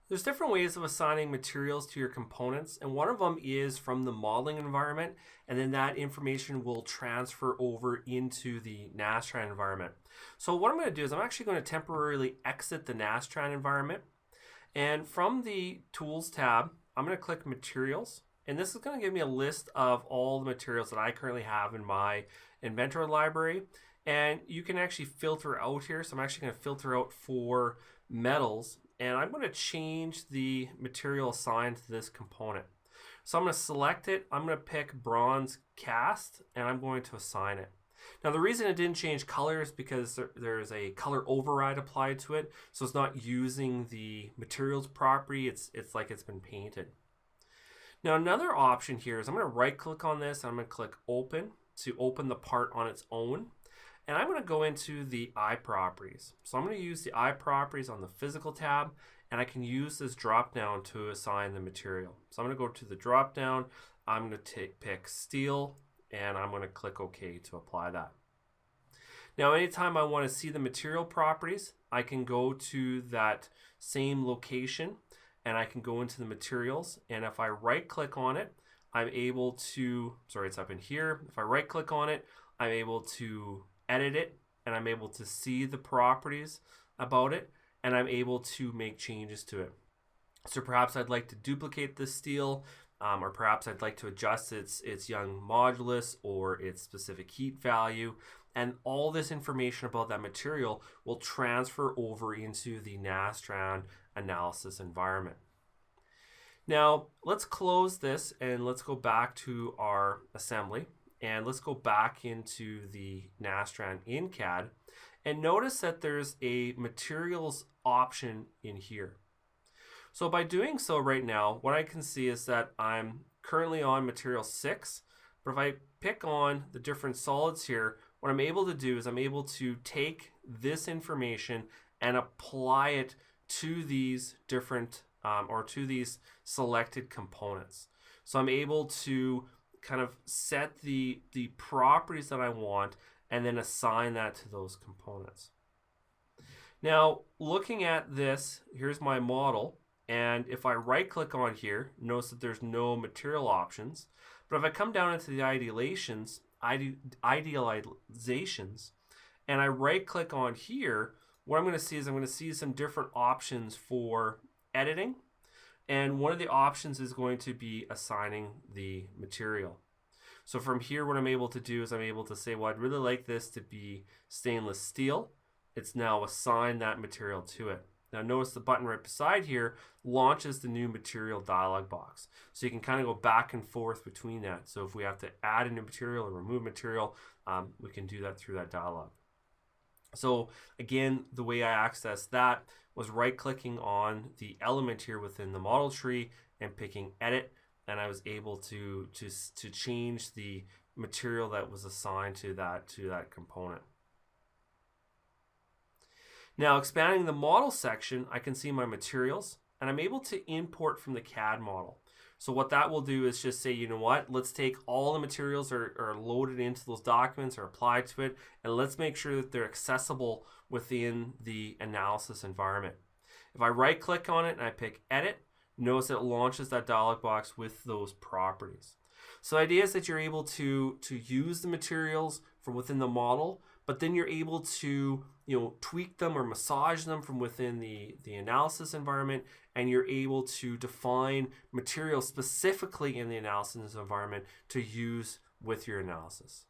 There's different ways of assigning materials to your components, and one of them is from the modeling environment, and then that information will transfer over into the Nastran environment. So what I'm going to do is I'm actually going to temporarily exit the Nastran environment, and from the Tools tab, I'm going to click Materials, and this is going to give me a list of all the materials that I currently have in my Inventor library, and you can actually filter out here. So I'm actually going to filter out for metals, and I'm going to change the material assigned to this component. So I'm going to select it. I'm going to pick bronze cast, and I'm going to assign it. Now the reason it didn't change color is because there's a color override applied to it, so it's not using the materials property. It's like it's been painted. Now another option here is I'm going to right click on this, and I'm going to click open to open the part on its own. And I'm going to go into the eye properties. So I'm going to use the eye properties on the physical tab, and I can use this drop down to assign the material. So I'm going to go to the drop down. I'm going to pick steel, and I'm going to click OK to apply that. Now anytime I want to see the material properties, I can go to that same location, and I can go into the materials, and if I right click on it, I'm able to, sorry, it's up in here. If I right click on it, I'm able to edit it, and I'm able to see the properties about it, and I'm able to make changes to it. So perhaps I'd like to duplicate this steel, or perhaps I'd like to adjust its Young modulus or its specific heat value, and all this information about that material will transfer over into the Nastran analysis environment. Now let's close this and let's go back to our assembly. And let's go back into the Nastran in CAD, and notice that there's a materials option in here. So by doing so right now, what I can see is that I'm currently on material 6, but if I pick on the different solids here, what I'm able to do is I'm able to take this information and apply it to these different or to these selected components. So I'm able to kind of set the properties that I want and then assign that to those components. Now looking at this, here's my model, and if I right click on here, notice that there's no material options, but if I come down into the idealizations, and I right click on here, what I'm going to see is I'm going to see some different options for editing. And one of the options is going to be assigning the material. So from here, what I'm able to do is I'm able to say, well, I'd really like this to be stainless steel. It's now assigned that material to it. Now notice the button right beside here launches the new material dialog box. So you can kind of go back and forth between that. So if we have to add a new material or remove material, we can do that through that dialog. So again, the way I accessed that was right clicking on the element here within the model tree and picking edit, and I was able to change the material that was assigned to that component. Now expanding the model section, I can see my materials, and I'm able to import from the CAD model. So what that will do is just say, you know what, let's take all the materials are loaded into those documents or applied to it, and let's make sure that they're accessible within the analysis environment. If I right click on it and I pick edit, notice that it launches that dialog box with those properties. So the idea is that you're able to use the materials from within the model, but then you're able to tweak them or massage them from within the analysis environment, and you're able to define materials specifically in the analysis environment to use with your analysis.